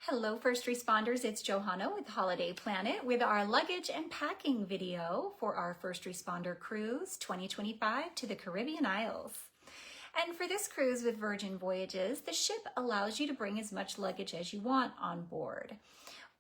Hello first responders, it's Johanna with Holiday Planet with our luggage and packing video for our first responder cruise 2025 to the Caribbean Isles. And for this cruise with Virgin Voyages, the ship allows you to bring as much luggage as you want on board.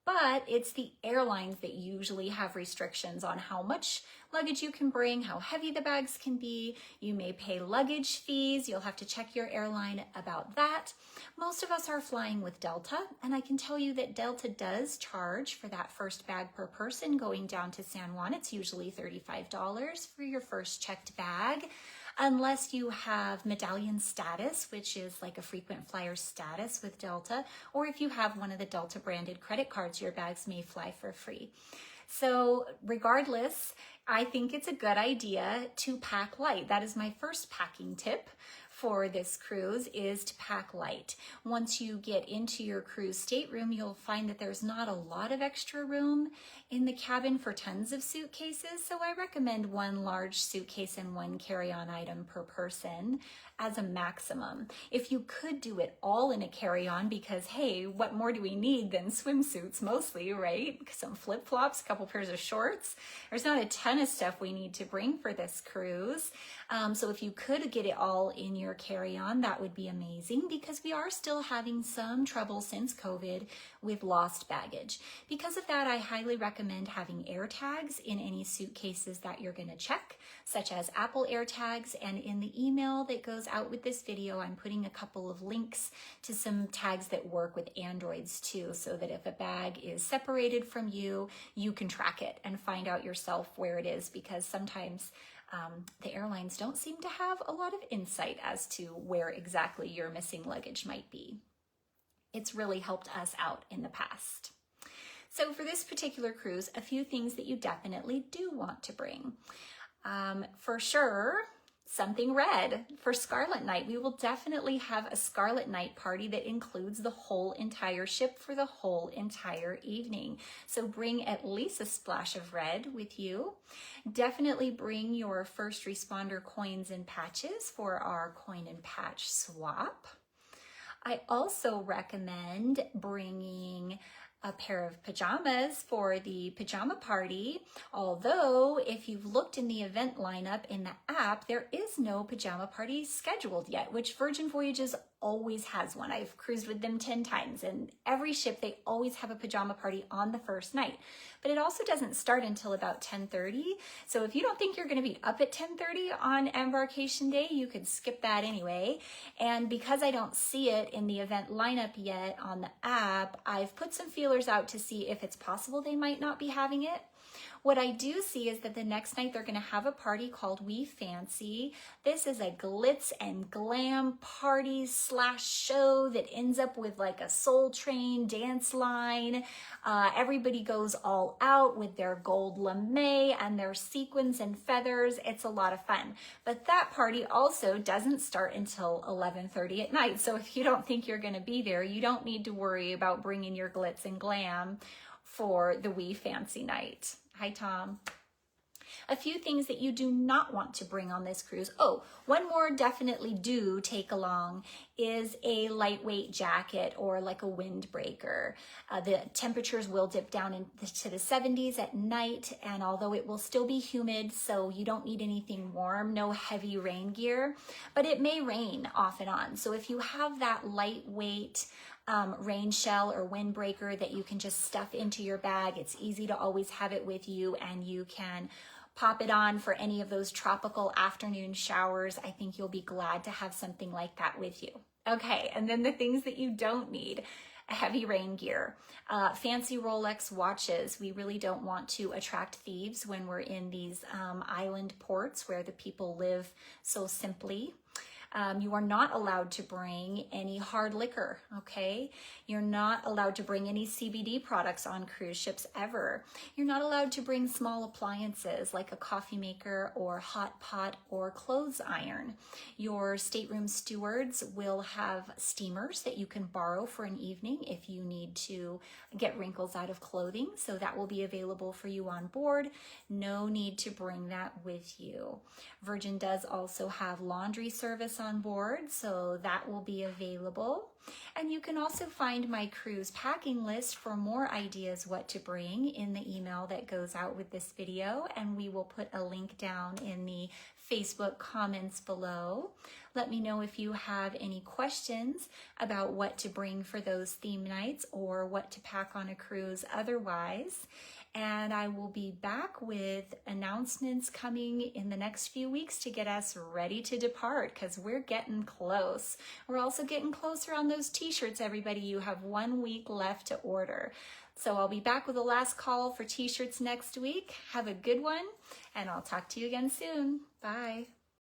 But it's the airlines that usually have restrictions on how much luggage you can bring, how heavy the bags can be. You may pay luggage fees. You'll have to check your airline about that. Most of us are flying with Delta, and I can tell you that Delta does charge for that first bag per person going down to San Juan. It's usually $35 for your first checked bag, unless you have medallion status, which is like a frequent flyer status with Delta, or if you have one of the Delta branded credit cards, your bags may fly for free. So regardless, I think it's a good idea to pack light. That is my first packing tip for this cruise, is to pack light. Once you get into your cruise stateroom, you'll find that there's not a lot of extra room in the cabin for tons of suitcases, so I recommend one large suitcase and one carry-on item per person as a maximum. If you could do it all in a carry-on, because hey, what more do we need than swimsuits mostly, right? Some flip-flops, a couple pairs of shorts. There's not a ton of stuff we need to bring for this cruise. So if you could get it all in your carry-on, that would be amazing, because we are still having some trouble since COVID with lost baggage. Because of that, I highly recommend having air tags in any suitcases that you're going to check, such as Apple AirTags. And in the email that goes out with this video, I'm putting a couple of links to some tags that work with Androids too, so that if a bag is separated from you, you can track it and find out yourself where it is, because sometimes the airlines don't seem to have a lot of insight as to where exactly your missing luggage might be. It's really helped us out in the past. So for this particular cruise, a few things that you definitely do want to bring. For sure, something red. For Scarlet Night, we will definitely have a Scarlet Night party that includes the whole entire ship for the whole entire evening. So bring at least a splash of red with you. Definitely bring your first responder coins and patches for our coin and patch swap. I also recommend bringing a pair of pajamas for the pajama party. Although, if you've looked in the event lineup in the app, there is no pajama party scheduled yet, which Virgin Voyages always has one. I've cruised with them 10 times, and every ship, they always have a pajama party on the first night. But it also doesn't start until about 10:30. So if you don't think you're going to be up at 10:30 on embarkation day, you could skip that anyway. And because I don't see it in the event lineup yet on the app, I've put some feelers out to see if it's possible they might not be having it. What I do see is that the next night they're going to have a party called We Fancy. This is a glitz and glam party / show that ends up with like a Soul Train dance line. Everybody goes all out with their gold lame and their sequins and feathers. It's a lot of fun. But that party also doesn't start until 11:30 at night. So if you don't think you're going to be there, you don't need to worry about bringing your glitz and glam for the We Fancy night. Hi, Tom. A few things that you do not want to bring on this cruise. Oh, one more definitely do take along is a lightweight jacket or like a windbreaker. The temperatures will dip down into the 70s at night, and although it will still be humid, so you don't need anything warm, no heavy rain gear, but it may rain off and on. So if you have that lightweight rain shell or windbreaker that you can just stuff into your bag, it's easy to always have it with you, and you can pop it on for any of those tropical afternoon showers. I think you'll be glad to have something like that with you. Okay, and then the things that you don't need. Heavy rain gear, fancy Rolex watches. We really don't want to attract thieves when we're in these island ports where the people live so simply. You are not allowed to bring any hard liquor, okay? You're not allowed to bring any CBD products on cruise ships ever. You're not allowed to bring small appliances like a coffee maker or hot pot or clothes iron. Your stateroom stewards will have steamers that you can borrow for an evening if you need to get wrinkles out of clothing, so that will be available for you on board. No need to bring that with you. Virgin does also have laundry service on board, so that will be available. And you can also find my cruise packing list for more ideas what to bring in the email that goes out with this video, and we will put a link down in the Facebook comments below. Let me know if you have any questions about what to bring for those theme nights or what to pack on a cruise otherwise. And I will be back with announcements coming in the next few weeks to get us ready to depart, because we're getting close. We're also getting closer on those t-shirts, everybody. You have 1 week left to order. So I'll be back with the last call for t-shirts next week. Have a good one, and I'll talk to you again soon. Bye.